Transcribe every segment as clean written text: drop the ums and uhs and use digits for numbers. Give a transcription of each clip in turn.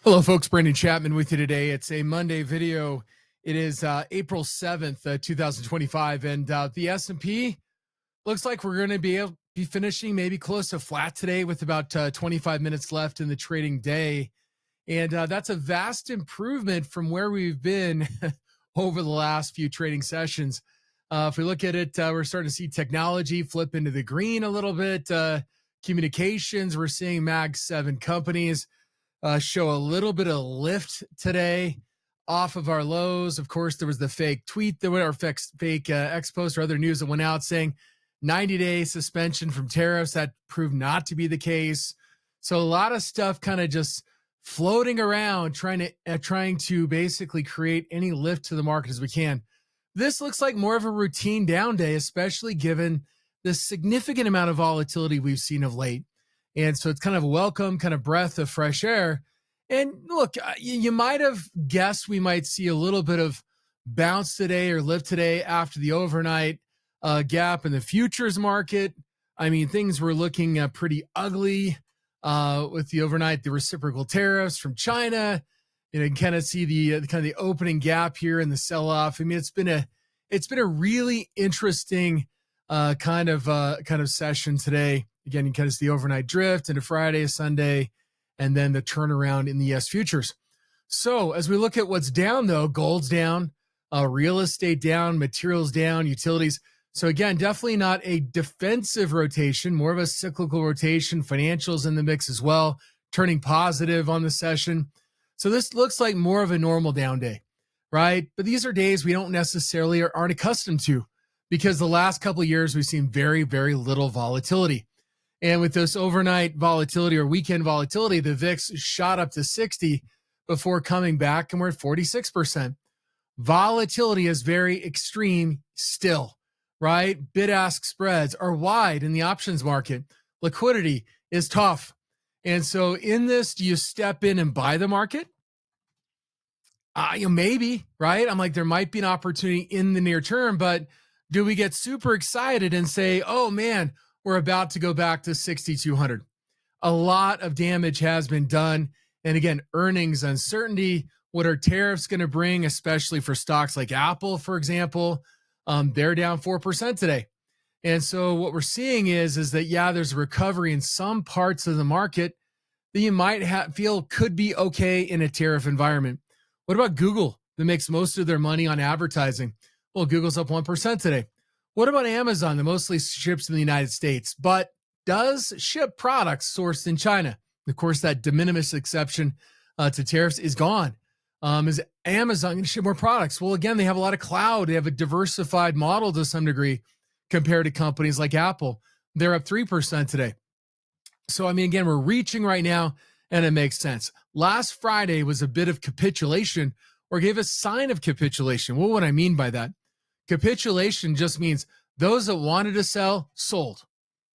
Hello, folks. Brandon Chapman with you today. It's a Monday video. It is April 7th, 2025, and the S&P looks like we're going to be finishing maybe close to flat today with about 25 minutes left in the trading day. And that's a vast improvement from where we've been over the last few trading sessions. If we look at it, we're starting to see technology flip into the green a little bit. Communications, we're seeing Mag 7 companies show a little bit of lift today off of our lows. Of course, there was the fake tweet that went, or fake X post or other news that went out saying 90-day suspension from tariffs. That proved not to be the case. So a lot of stuff kind of just floating around, trying to basically create any lift to the market as we can. This looks like more of a routine down day, especially given the significant amount of volatility we've seen of late. And so it's kind of a welcome kind of breath of fresh air. And look, you might have guessed we might see a little bit of bounce today or lift today after the overnight gap in the futures market. I mean, things were looking pretty ugly with the overnight, the reciprocal tariffs from China. You know, you can kind of see the kind of the opening gap here in the sell-off. I mean, it's been a really interesting kind of session today. Again, you kind of see the overnight drift into Friday, Sunday, and then the turnaround in the US futures. So as we look at what's down, though, gold's down, real estate down, materials down, utilities. So again, definitely not a defensive rotation, more of a cyclical rotation. Financials in the mix as well, turning positive on the session. So this looks like more of a normal down day, right? But these are days we don't necessarily aren't accustomed to, because the last couple of years we've seen very, very little volatility. And with this overnight volatility or weekend volatility, the VIX shot up to 60 before coming back, and we're at 46%. Volatility is very extreme still, right? Bid-ask spreads are wide in the options market. Liquidity is tough. And so in this, do you step in and buy the market? Maybe, right? I'm like, there might be an opportunity in the near term, but do we get super excited and say, oh man, we're about to go back to 6,200. A lot of damage has been done. And again, earnings uncertainty. What are tariffs going to bring, especially for stocks like Apple, for example? They're down 4% today. And so what we're seeing is that, yeah, there's a recovery in some parts of the market that you might feel could be okay in a tariff environment. What about Google, that makes most of their money on advertising? Well, Google's up 1% today. What about Amazon, that mostly ships in the United States, but does ship products sourced in China? Of course, that de minimis exception to tariffs is gone. Is Amazon going to ship more products? Well, again, they have a lot of cloud. They have a diversified model to some degree compared to companies like Apple. They're up 3% today. So, I mean, again, we're reaching right now, and it makes sense. Last Friday was a bit of capitulation, or gave a sign of capitulation. What would I mean by that? Capitulation just means those that wanted to sell sold.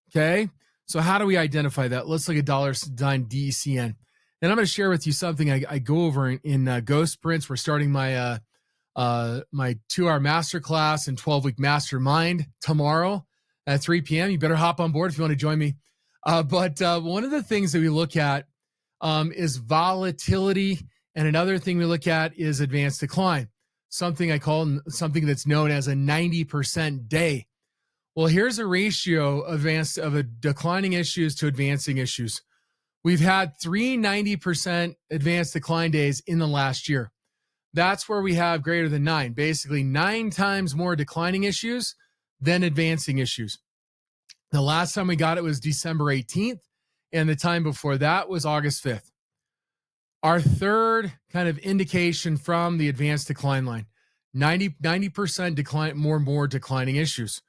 Okay. So how do we identify that? Let's look at $sign DECN. And I'm going to share with you something I go over in Ghost Prints. We're starting my 2-hour masterclass and 12-week mastermind tomorrow at 3 p.m. You better hop on board if you want to join me. But one of the things that we look at is volatility. And another thing we look at is advanced decline. Something I call something that's known as a 90% day. Well, here's a ratio of declining issues to advancing issues. We've had 3 90% advanced decline days in the last year. That's where we have greater than 9, basically 9 times more declining issues than advancing issues. The last time we got it was December 18th, and the time before that was August 5th. Our third kind of indication from the advanced decline line, 90% decline, more declining issues.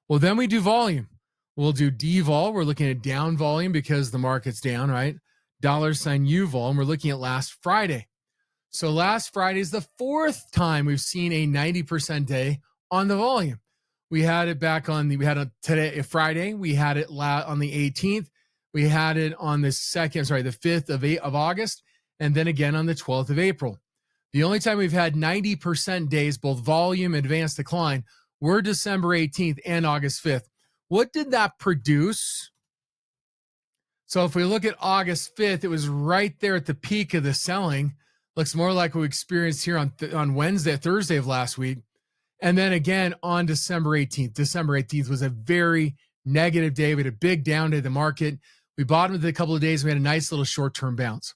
Well, then we do volume. We'll do D-vol. We're looking at down volume because the market's down, right? $U-vol, and we're looking at last Friday. So last Friday is the 4th time we've seen a 90% day on the volume. We had it today, Friday. We had it on the 18th. We had it on the 5th of August. And then again on the 12th of April. The only time we've had 90% days, both volume and advanced decline, were December 18th and August 5th. What did that produce? So if we look at August 5th, it was right there at the peak of the selling. Looks more like what we experienced here on Wednesday, Thursday of last week. And then again on December 18th. December 18th was a very negative day. We had a big down day of the market. We bottomed it a couple of days. We had a nice little short-term bounce.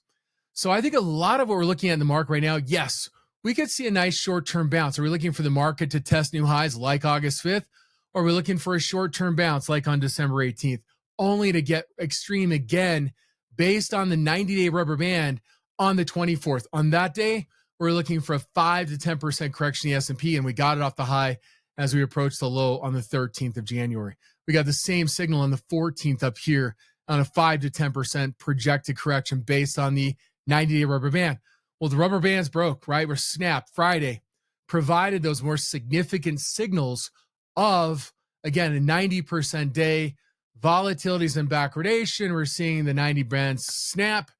So I think a lot of what we're looking at in the market right now, yes, we could see a nice short-term bounce. Are we looking for the market to test new highs like August 5th? Or are we looking for a short-term bounce like on December 18th, only to get extreme again based on the 90-day rubber band on the 24th? On that day, we're looking for a 5 to 10% correction in the S&P, and we got it off the high as we approached the low on the 13th of January. We got the same signal on the 14th up here on a 5 to 10% projected correction based on the 90-day rubber band. Well, the rubber band's broke, right? We're snapped Friday, provided those more significant signals of, again, a 90% day, volatilities and backwardation. We're seeing the 90 band snap.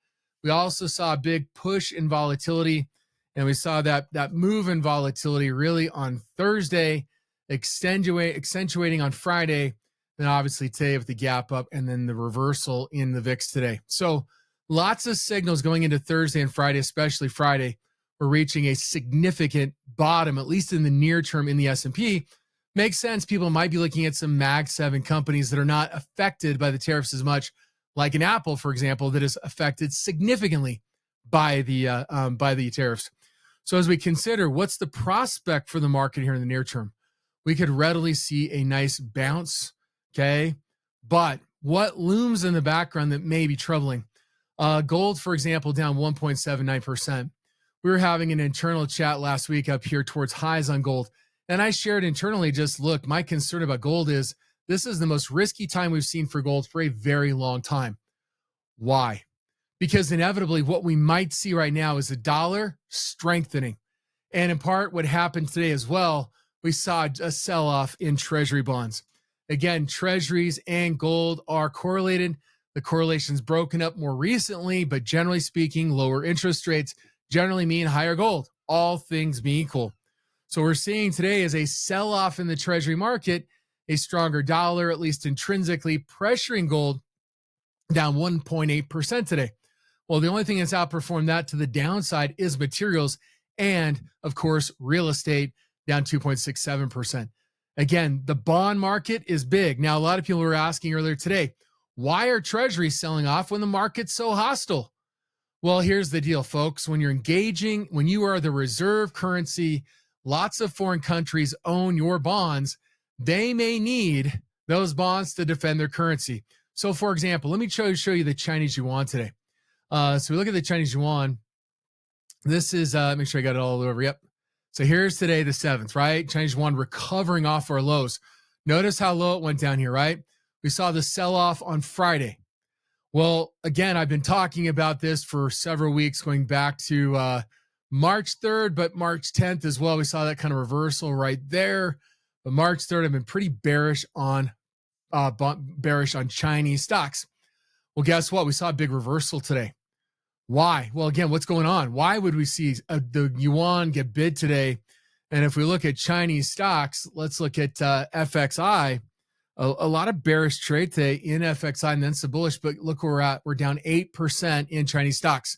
We also saw a big push in volatility, and we saw that move in volatility really on Thursday, accentuating on Friday, then obviously today with the gap up and then the reversal in the VIX today. So lots of signals going into Thursday and Friday, especially Friday. We're reaching a significant bottom, at least in the near term in the S&P. Makes sense. People might be looking at some Mag 7 companies that are not affected by the tariffs as much, like an Apple, for example, that is affected significantly by the tariffs. So as we consider what's the prospect for the market here in the near term, we could readily see a nice bounce, okay? But what looms in the background that may be troubling? Gold, for example, down 1.79%. We were having an internal chat last week up here towards highs on gold. And I shared internally, just look, my concern about gold is this is the most risky time we've seen for gold for a very long time. Why? Because inevitably what we might see right now is the dollar strengthening. And in part, what happened today as well, we saw a sell-off in Treasury bonds. Again, Treasuries and gold are correlated. The correlation's broken up more recently, but generally speaking, lower interest rates generally mean higher gold, all things being equal. So we're seeing today is a sell-off in the Treasury market, a stronger dollar, at least intrinsically pressuring gold down 1.8% today. Well, the only thing that's outperformed that to the downside is materials and, of course, real estate down 2.67%. Again, the bond market is big. Now, a lot of people were asking earlier today, why are treasuries selling off when the market's so hostile? Well, here's the deal, folks. When you are the reserve currency, lots of foreign countries own your bonds. They may need those bonds to defend their currency. So, for example, let me show you the Chinese yuan today. So we look at the Chinese yuan. This is, make sure I got it all over. Yep. So here's today, the 7th, right? Chinese yuan recovering off our lows. Notice how low it went down here, right? We saw the sell-off on Friday. Well, again, I've been talking about this for several weeks, going back to March 3rd, but March 10th as well. We saw that kind of reversal right there. But March 3rd, I've been pretty bearish on Chinese stocks. Well, guess what? We saw a big reversal today. Why? Well, again, what's going on? Why would we see the yuan get bid today? And if we look at Chinese stocks, let's look at FXI. A lot of bearish trade today in FXI and then some bullish, but look where we're at. We're down 8% in Chinese stocks.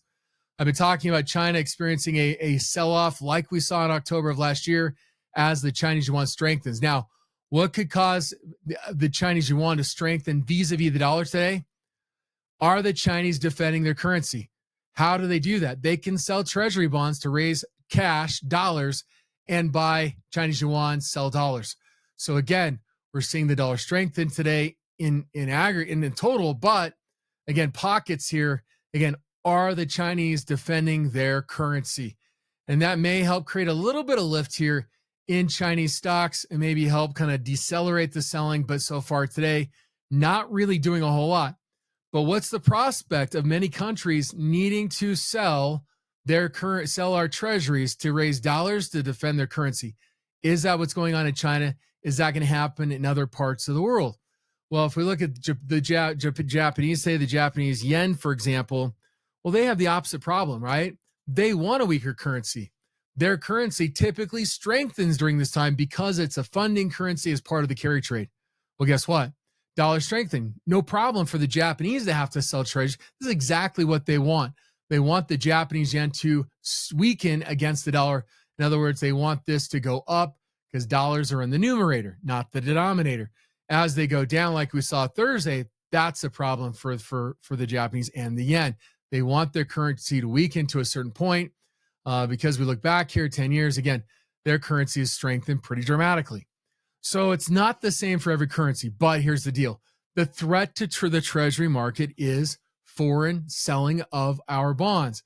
I've been talking about China experiencing a sell-off like we saw in October of last year as the Chinese yuan strengthens. Now, what could cause the Chinese yuan to strengthen vis-a-vis the dollar today? Are the Chinese defending their currency? How do they do that? They can sell treasury bonds to raise cash, dollars, and buy Chinese yuan, sell dollars. So again, we're seeing the dollar strengthen today in aggregate, in total, but again, pockets here. Again, are the Chinese defending their currency? And that may help create a little bit of lift here in Chinese stocks and maybe help kind of decelerate the selling. But so far today, not really doing a whole lot. But what's the prospect of many countries needing to sell our treasuries to raise dollars to defend their currency? Is that what's going on in China? Is that going to happen in other parts of the world? Well, if we look at the Japanese, say the Japanese yen, for example, well, they have the opposite problem, right? They want a weaker currency. Their currency typically strengthens during this time because it's a funding currency as part of the carry trade. Well, guess what? dollar strengthening. No problem for the Japanese to have to sell treasuries. This is exactly what they want. They want the Japanese yen to weaken against the dollar. In other words, they want this to go up because dollars are in the numerator, not the denominator. As they go down, like we saw Thursday, that's a problem for the Japanese and the yen. They want their currency to weaken to a certain point because we look back here 10 years, again, their currency has strengthened pretty dramatically. So it's not the same for every currency, but here's the deal. The threat to the Treasury market is foreign selling of our bonds.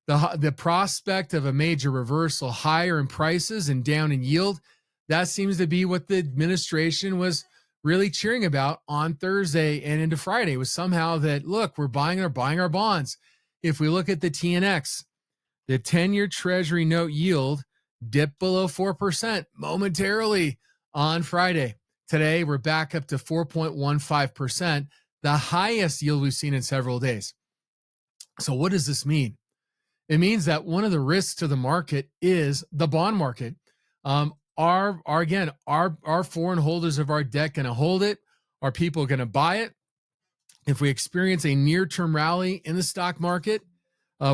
The prospect of a major reversal higher in prices and down in yield, that seems to be what the administration was really cheering about on Thursday and into Friday, was somehow that, look, we're buying our bonds. If we look at the TNX, the 10-year Treasury note yield dipped below 4% momentarily on Friday. Today, we're back up to 4.15%, the highest yield we've seen in several days. So what does this mean? It means that one of the risks to the market is the bond market. Are foreign holders of our debt going to hold it? Are people going to buy it? If we experience a near-term rally in the stock market,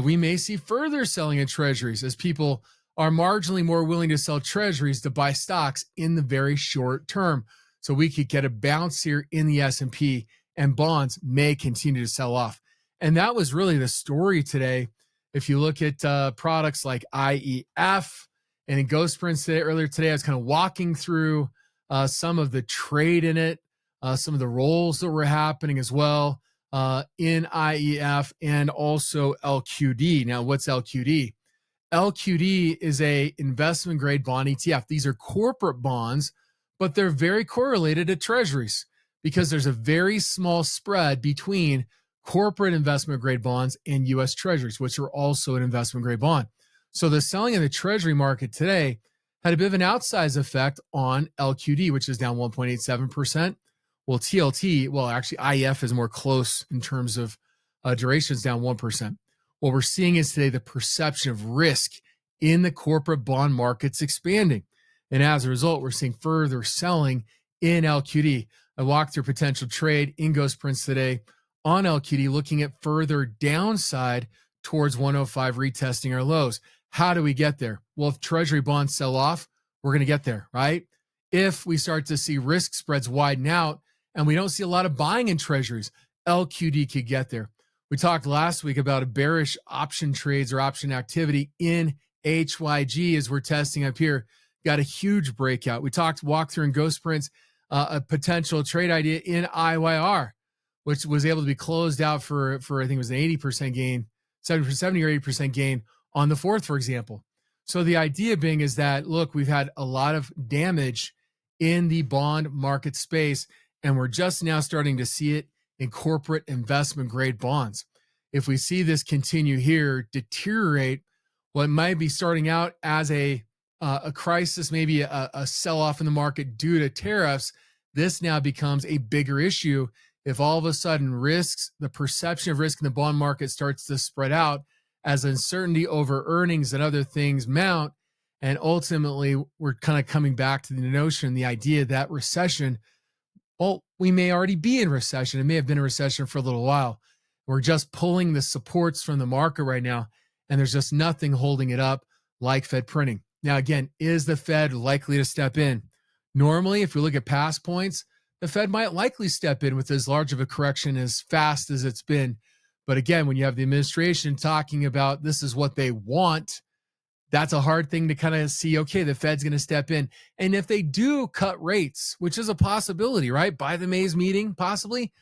we may see further selling in treasuries as people are marginally more willing to sell treasuries to buy stocks in the very short term. So we could get a bounce here in the S&P, and bonds may continue to sell off. And that was really the story today. If you look at products like IEF and in Ghost Prints earlier today, I was kind of walking through some of the trade in it, some of the roles that were happening as well in IEF and also LQD. Now, what's LQD? LQD is a investment grade bond ETF. These are corporate bonds, but they're very correlated to treasuries because there's a very small spread between corporate investment grade bonds and U.S. treasuries, which are also an investment grade bond. So the selling in the treasury market today had a bit of an outsized effect on LQD, which is down 1.87%. Well, actually IEF is more close in terms of durations, down 1%. What we're seeing is today the perception of risk in the corporate bond markets expanding. And as a result, we're seeing further selling in LQD. I walked through potential trade in Ghost Prints today on LQD, looking at further downside towards 105, retesting our lows. How do we get there? Well, if treasury bonds sell off, we're going to get there, right? If we start to see risk spreads widen out and we don't see a lot of buying in treasuries, LQD could get there. We talked last week about a bearish option trades or option activity in HYG as we're testing up here. Got a huge breakout. We walked through in Ghost Prints a potential trade idea in IYR, which was able to be closed out for I think it was an 80% gain, 70 or 80% gain on the 4th, for example. So the idea being is that, look, we've had a lot of damage in the bond market space, and we're just now starting to see it in corporate investment grade bonds. If we see this continue here, deteriorate, what might be starting out as a crisis, maybe a sell-off in the market due to tariffs, this now becomes a bigger issue. If all of a sudden the perception of risk in the bond market starts to spread out as uncertainty over earnings and other things mount, and ultimately we're kind of coming back to the notion, the idea that recession, well, we may already be in recession. It may have been a recession for a little while. We're just pulling the supports from the market right now, and there's just nothing holding it up like Fed printing. Now, again, is the Fed likely to step in? Normally, if we look at past points, the Fed might likely step in with as large of a correction as fast as it's been. But again, when you have the administration talking about this is what they want, that's a hard thing to kind of see, okay, the Fed's going to step in. And if they do cut rates, which is a possibility, right? By the May's meeting, possibly.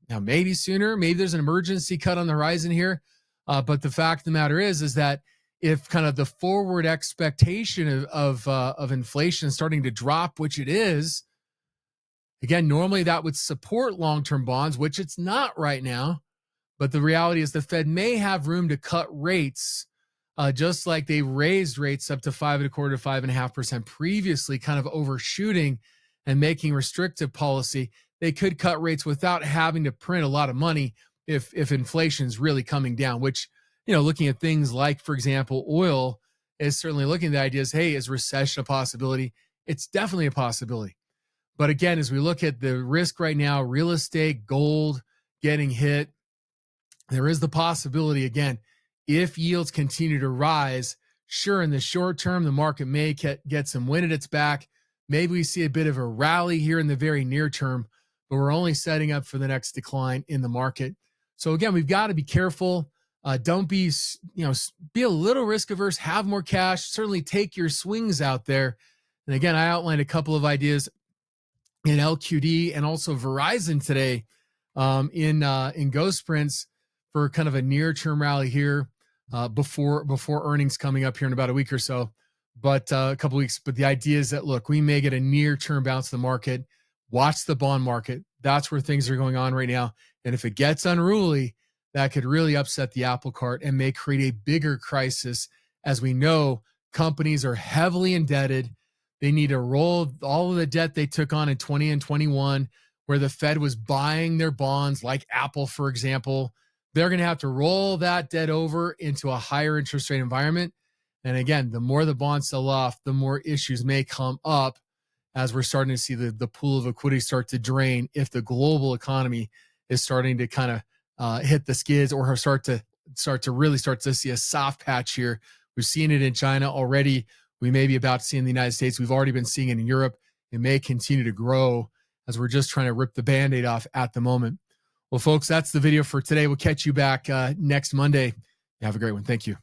Now, maybe sooner, maybe there's an emergency cut on the horizon here. But the fact of the matter is that if kind of the forward expectation of inflation starting to drop, which it is, again, normally that would support long-term bonds, which it's not right now. But the reality is the Fed may have room to cut rates, just like they raised rates up to 5.25% to 5.5% previously, kind of overshooting and making restrictive policy. They could cut rates without having to print a lot of money if inflation is really coming down, which, looking at things like, for example, oil is certainly looking at the ideas, hey, is recession a possibility? It's definitely a possibility. But again, as we look at the risk right now, real estate, gold getting hit, there is the possibility, again, if yields continue to rise, sure, in the short term, the market may get some wind at its back. Maybe we see a bit of a rally here in the very near term, but we're only setting up for the next decline in the market. So again, we've got to be careful. Don't be, be a little risk averse, have more cash, certainly take your swings out there. And again, I outlined a couple of ideas in LQD and also Verizon today in Ghost Sprints for kind of a near-term rally here before earnings coming up here in about a week or so, but a couple weeks. But the idea is that, look, we may get a near-term bounce in the market. Watch the bond market. That's where things are going on right now. And if it gets unruly, that could really upset the apple cart and may create a bigger crisis. As we know, companies are heavily indebted. They need to roll all of the debt they took on in 20 and 21, where the Fed was buying their bonds, like Apple, for example. They're going to have to roll that debt over into a higher interest rate environment. And again, the more the bonds sell off, the more issues may come up as we're starting to see the pool of liquidity start to drain if the global economy is starting to kind of hit the skids or start to see a soft patch here. We've seen it in China already. We may be about to see in the United States. We've already been seeing it in Europe. It may continue to grow as we're just trying to rip the Band-Aid off at the moment. Well, folks, that's the video for today. We'll catch you back next Monday. Have a great one. Thank you.